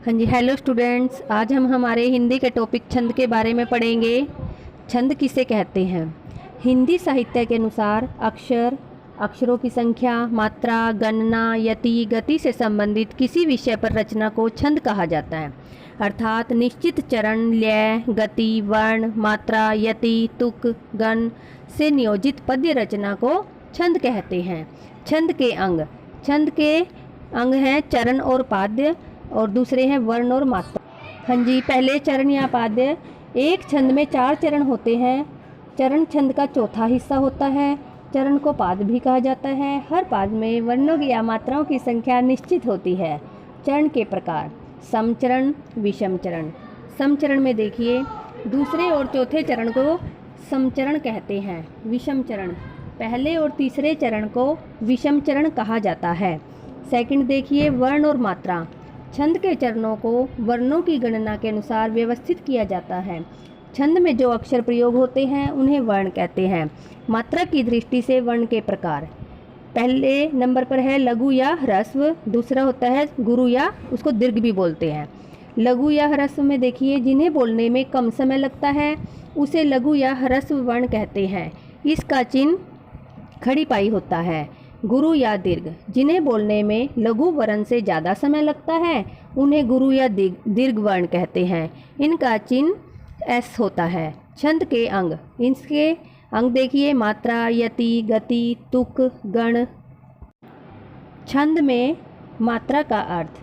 हाँ जी, hello students. आज हम हमारे हिंदी के टॉपिक छंद के बारे में पढ़ेंगे। छंद किसे कहते हैं? हिंदी साहित्य के अनुसार अक्षर, अक्षरों की संख्या, मात्रा, गणना, यति, गति से संबंधित किसी विषय पर रचना को छंद कहा जाता है। अर्थात निश्चित चरण, लय, गति, वर्ण, मात्रा, यति, तुक, गण से नियोजित पद्य रचना को छंद कहते हैं। छंद के अंग हैं चरण और पाद्य, और दूसरे हैं वर्ण और मात्रा। हाँ जी, पहले चरण या पाद्य। एक छंद में 4 चरण होते हैं। चरण छंद का चौथा हिस्सा होता है। चरण को पाद भी कहा जाता है। हर पाद में वर्णों या मात्राओं की संख्या निश्चित होती है। चरण के प्रकार: समचरण, विषम चरण। समचरण में देखिए, दूसरे और चौथे चरण को समचरण कहते हैं। विषम चरण, पहले और तीसरे चरण को विषम चरण कहा जाता है। सेकंड देखिए, वर्ण और मात्रा। छंद के चरणों को वर्णों की गणना के अनुसार व्यवस्थित किया जाता है। छंद में जो अक्षर प्रयोग होते हैं उन्हें वर्ण कहते हैं। मात्रा की दृष्टि से वर्ण के प्रकार: पहले नंबर पर है लघु या ह्रस्व, दूसरा होता है गुरु या उसको दीर्घ भी बोलते हैं। लघु या ह्रस्व में देखिए, जिन्हें बोलने में कम समय लगता है उसे लघु या ह्रस्व वर्ण कहते हैं। इसका चिन्ह खड़ी पाई होता है। गुरु या दीर्घ, जिन्हें बोलने में लघु वर्ण से ज़्यादा समय लगता है उन्हें गुरु या दीर्घ वर्ण कहते हैं। इनका चिन्ह एस होता है। छंद के अंग, इसके अंग देखिए, मात्रा, यति, गति, तुक, गण। छंद में मात्रा का अर्थ: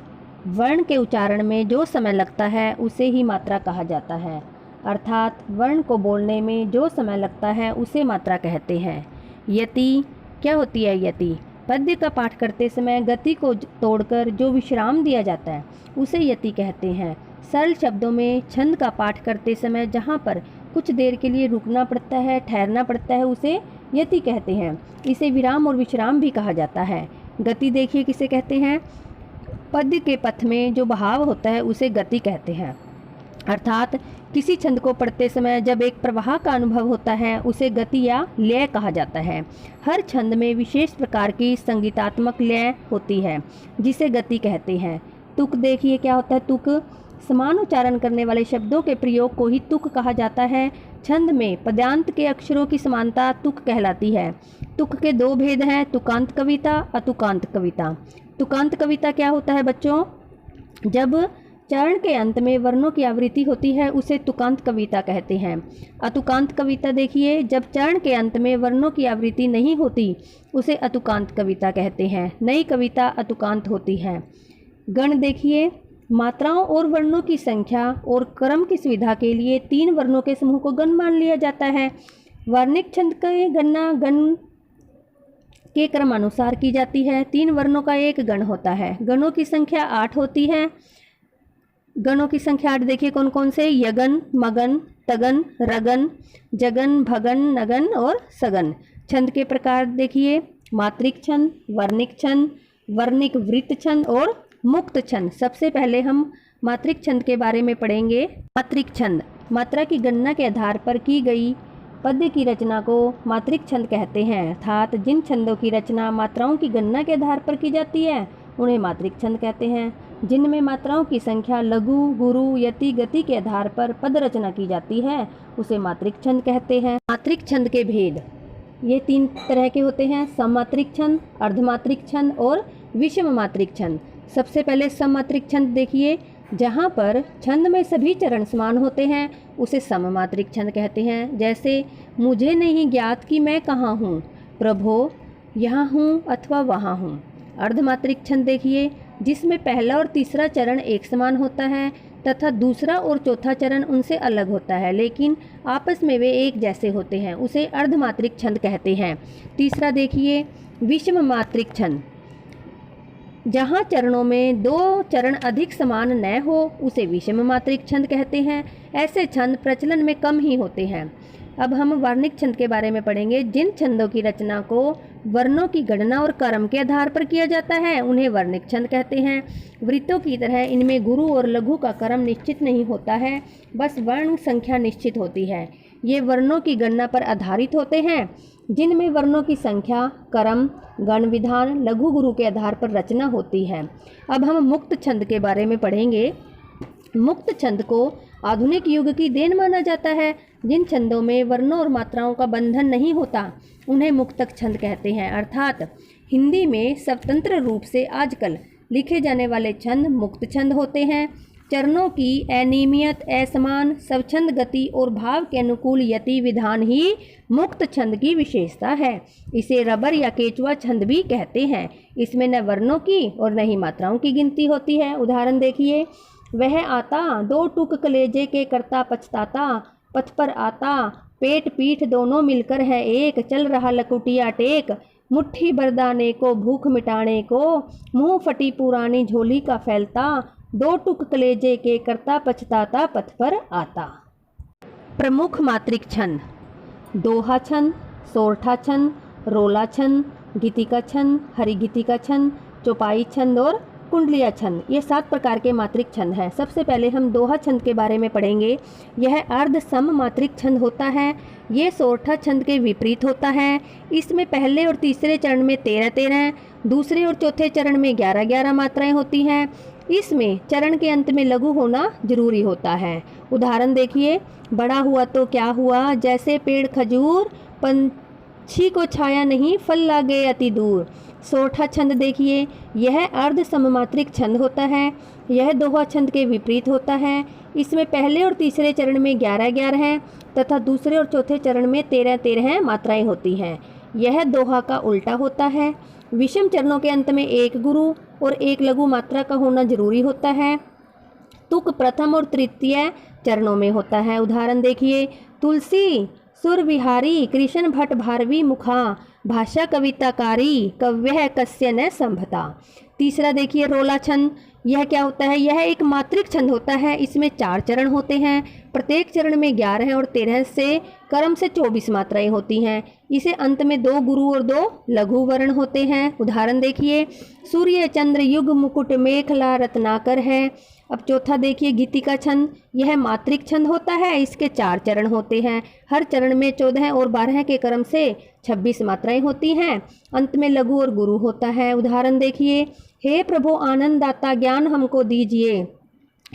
वर्ण के उच्चारण में जो समय लगता है उसे ही मात्रा कहा जाता है। अर्थात वर्ण को बोलने में जो समय लगता है उसे मात्रा कहते हैं। यति क्या होती है? यति पद्य का पाठ करते समय गति को तोड़कर जो विश्राम दिया जाता है उसे यति कहते हैं। सरल शब्दों में छंद का पाठ करते समय जहाँ पर कुछ देर के लिए रुकना पड़ता है, ठहरना पड़ता है, उसे यति कहते हैं। इसे विराम और विश्राम भी कहा जाता है। गति देखिए किसे कहते हैं? पद्य के पथ में जो बहाव होता है उसे गति कहते हैं। अर्थात किसी छंद को पढ़ते समय जब एक प्रवाह का अनुभव होता है उसे गति या लय कहा जाता है। हर छंद में विशेष प्रकार की संगीतात्मक लय होती है जिसे गति कहते हैं। तुक देखिए क्या होता है? तुक समान उच्चारण करने वाले शब्दों के प्रयोग को ही तुक कहा जाता है। छंद में पद्यांत के अक्षरों की समानता तुक कहलाती है। तुक के 2 भेद हैं, तुकांत कविता, अतुकांत कविता। तुकांत कविता क्या होता है बच्चों? जब चरण के अंत में वर्णों की आवृत्ति होती है उसे तुकांत कविता कहते हैं। अतुकांत कविता देखिए, जब चरण के अंत में वर्णों की आवृत्ति नहीं होती उसे अतुकांत कविता कहते हैं। नई कविता अतुकांत होती है। गण देखिए, मात्राओं और वर्णों की संख्या और क्रम की सुविधा के लिए 3 वर्णों के समूह को गण मान लिया जाता है। वर्णिक छंद की गणना गण के क्रमानुसार की जाती है। 3 वर्णों का एक गण होता है। गणों की संख्या 8 होती है। गणों की संख्या 8 देखिए कौन कौन से: यगन, मगन, तगन, रगन, जगन, भगन, नगन और सगन। छंद के प्रकार देखिए: मात्रिक छंद, वर्णिक छंद, वर्णिक वृत्त छंद और मुक्त छंद। सबसे पहले हम मात्रिक छंद के बारे में पढ़ेंगे। मात्रिक छंद मात्रा की गणना के आधार पर की गई पद्य की रचना को मात्रिक छंद कहते हैं। अर्थात जिन छंदों की रचना मात्राओं की गणना के आधार पर की जाती है उन्हें मात्रिक छंद कहते हैं। जिनमें मात्राओं की संख्या लघु, गुरु, यति, गति के आधार पर पद रचना की जाती है उसे मात्रिक छंद कहते हैं। मात्रिक छंद के भेद ये 3 तरह के होते हैं: सममात्रिक छंद, अर्धमात्रिक छंद और विषम मात्रिक छंद। सबसे पहले सममात्रिक छंद देखिए, जहाँ पर छंद में सभी चरण समान होते हैं उसे सममात्रिक छंद कहते हैं। जैसे मुझे नहीं ज्ञात कि मैं कहाँ हूँ, प्रभो यहाँ हूँ अथवा वहाँ हूँ। अर्धमात्रिक छंद देखिए, जिसमें पहला और तीसरा चरण एक समान होता है तथा दूसरा और चौथा चरण उनसे अलग होता है लेकिन आपस में वे एक जैसे होते हैं, उसे अर्धमात्रिक छंद कहते हैं। तीसरा देखिए, विषम मात्रिक छंद, जहाँ चरणों में 2 चरण अधिक समान न हो उसे विषम मात्रिक छंद कहते हैं। ऐसे छंद प्रचलन में कम ही होते हैं। अब हम वर्णिक छंद के बारे में पढ़ेंगे। जिन छंदों की रचना को वर्णों की गणना और क्रम के आधार पर किया जाता है उन्हें वर्णिक छंद कहते हैं। वृत्तों की तरह इनमें गुरु और लघु का क्रम निश्चित नहीं होता है, बस वर्ण संख्या निश्चित होती है। ये वर्णों की गणना पर आधारित होते हैं। जिनमें वर्णों की संख्या, क्रम, गण विधान, लघु गुरु के आधार पर रचना होती है। अब हम मुक्त छंद के बारे में पढ़ेंगे। मुक्त छंद को आधुनिक युग की देन माना जाता है। जिन छंदों में वर्णों और मात्राओं का बंधन नहीं होता उन्हें मुक्तक छंद कहते हैं। अर्थात हिंदी में स्वतंत्र रूप से आजकल लिखे जाने वाले छंद मुक्त छंद होते हैं। चरणों की अनियमित, असमान, स्वच्छंद गति और भाव के अनुकूल यति विधान ही मुक्त छंद की विशेषता है। इसे रबर या केचुआ छंद भी कहते हैं। इसमें न वर्णों की और न ही मात्राओं की गिनती होती है। उदाहरण देखिए, वह आता दो टुक कलेजे के करता पछताता, पथ पर आता पेट पीठ दोनों मिलकर है एक, चल रहा लकुटिया टेक, मुट्ठी बरदाने को भूख मिटाने को, मुंह फटी पुरानी झोली का फैलता, दो टुक कलेजे के करता पछताता पथ पर आता। प्रमुख मात्रिक छंद: दोहा छंद, सोरठा छंद, रोला छंद, गीतिका छंद, हरिगीतिका छंद, चौपाई छंद और कुंडलिया छंद। ये 7 प्रकार के मात्रिक छंद हैं। सबसे पहले हम दोहा छंद के बारे में पढ़ेंगे। यह अर्ध सम मात्रिक छंद होता है। ये सोरठा छंद के विपरीत होता है। इसमें पहले और तीसरे चरण में 13-13, दूसरे और चौथे चरण में 11-11 मात्राएं होती हैं। इसमें चरण के अंत में लघु होना जरूरी होता है। उदाहरण देखिए, बड़ा हुआ तो क्या हुआ, जैसे पेड़ खजूर, पंछी को छाया नहीं, फल लागे अति दूर। सोरठा छंद देखिए, यह अर्ध सममात्रिक छंद होता है। यह दोहा छंद के विपरीत होता है। इसमें पहले और तीसरे चरण में 11-11 हैं तथा दूसरे और चौथे चरण में 13-13 मात्राएं होती हैं। यह दोहा का उल्टा होता है। विषम चरणों के अंत में एक गुरु और एक लघु मात्रा का होना जरूरी होता है। तुक प्रथम और तृतीय चरणों में होता है। उदाहरण देखिए, तुलसी सुर विहारी, कृष्ण भट्ट भारवी मुखा, भाषा कविताकारी, कव्य कस्य न संभता। तीसरा देखिए, रोला छंद। यह क्या होता है? यह एक मात्रिक छंद होता है। इसमें 4 चरण होते हैं। प्रत्येक चरण में 11 और 13 से क्रम से 24 मात्राएं होती हैं। इसे अंत में 2 गुरु और 2 लघु वर्ण होते हैं। उदाहरण देखिए, सूर्य चंद्र युग मुकुट मेखला रत्नाकर है। अब चौथा देखिए, गीतिका छंद। यह मात्रिक छंद होता है। इसके 4 चरण होते हैं। हर चरण में 14 और 12 के क्रम से 26 मात्राएं होती हैं। अंत में लघु और गुरु होता है। उदाहरण देखिए, हे प्रभु आनंद दाता ज्ञान हमको दीजिए,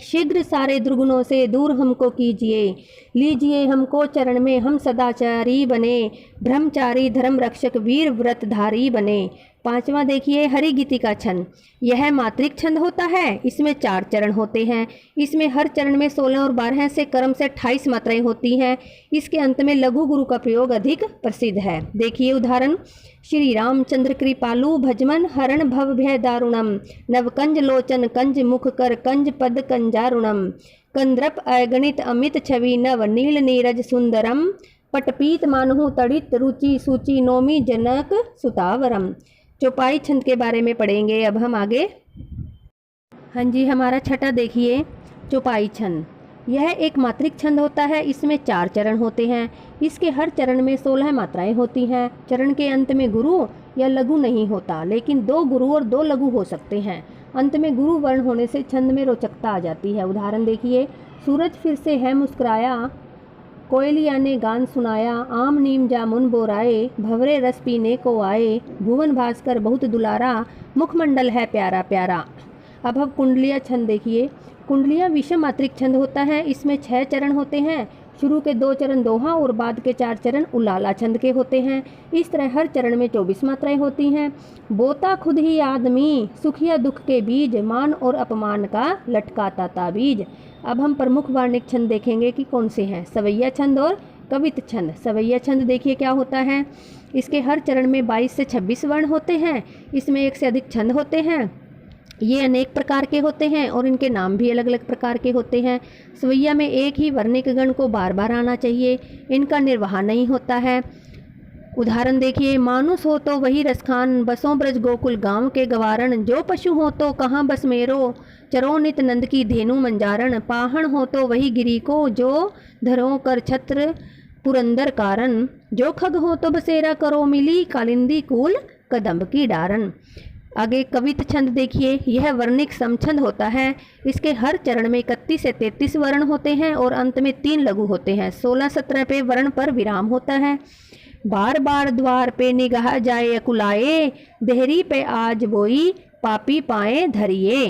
शीघ्र सारे दुर्गुणों से दूर हमको कीजिए, लीजिए हमको चरण में हम सदाचारी बने, ब्रह्मचारी धर्म रक्षक वीर व्रतधारी बने। 5वां देखिए, हरिगीतिका छंद। यह मात्रिक छंद होता है। इसमें 4 चरण होते हैं। इसमें हर चरण में 16 और 12 से क्रम से 28 मात्राएं होती हैं। इसके अंत में लघु गुरु का प्रयोग अधिक प्रसिद्ध है। देखिए उदाहरण, श्री रामचंद्र कृपालु भजमन हरण भव भय दारुणम, नवकंज लोचन कंज मुख कर कंज पद कंजारुणम, कंद्रप अगणित अमित छवि नव नील नीरज सुंदरम, पटपीत मानहु तड़ित रुचि सूचि नोमी जनक सुतावरम। चौपाई छंद के बारे में पढ़ेंगे अब हम आगे। हाँ जी, हमारा छठा देखिए, चौपाई छंद। यह एक मात्रिक छंद होता है। इसमें 4 चरण होते हैं। इसके हर चरण में 16 मात्राएं होती हैं। चरण के अंत में गुरु या लघु नहीं होता, लेकिन 2 गुरु और 2 लघु हो सकते हैं। अंत में गुरु वर्ण होने से छंद में रोचकता आ जाती है। उदाहरण देखिए, सूरज फिर से है मुस्कुराया, कोयलिया ने गान सुनाया, आम नीम जामुन बोराए, भंवरे रस पीने को आए, भुवन भास्कर बहुत दुलारा, मुखमंडल है प्यारा प्यारा। अब हम कुंडलिया छंद देखिए। कुंडलिया विषम मात्रिक छंद होता है। इसमें 6 चरण होते हैं। शुरू के 2 चरण दोहा और बाद के 4 चरण उलाला छंद के होते हैं। इस तरह हर चरण में 24 मात्राएं होती हैं। बोता खुद ही आदमी, सुखिया दुख के बीज, मान और अपमान का लटकाता ताबीज। अब हम प्रमुख वार्णिक छंद देखेंगे कि कौन से हैं। सवैया छंद और कवित छंद। सवैया छंद देखिए क्या होता है। इसके हर चरण में 22 से 26 वर्ण होते हैं। इसमें 1 से अधिक छंद होते हैं। ये अनेक प्रकार के होते हैं और इनके नाम भी अलग अलग प्रकार के होते हैं। सवैया में एक ही वर्णिक गण को बार बार आना चाहिए। इनका निर्वाह नहीं होता है। उदाहरण देखिए, मानुष हो तो वही रसखान, बसों ब्रज गोकुल गांव के गवारण, जो पशु हो तो कहाँ बस मेरो, चरो नित नंद की धेनु मंजारण, पाहण हो तो वही गिरी को, जो धरो कर छत्र पुरंदर कारण, जो खग हो तो बसेरा करो मिली, कालिंदी कूल कदम्ब की डारन। आगे कवित छंद देखिए। यह वर्णिक समछंद होता है। इसके हर चरण में 31 से 33 वर्ण होते हैं और अंत में 3 लघु होते हैं। 16-17 पे वर्ण पर विराम होता है। बार बार द्वार पे निगाह जाए अकुलाए, देहरी पे आज बोई पापी पाए धरिए।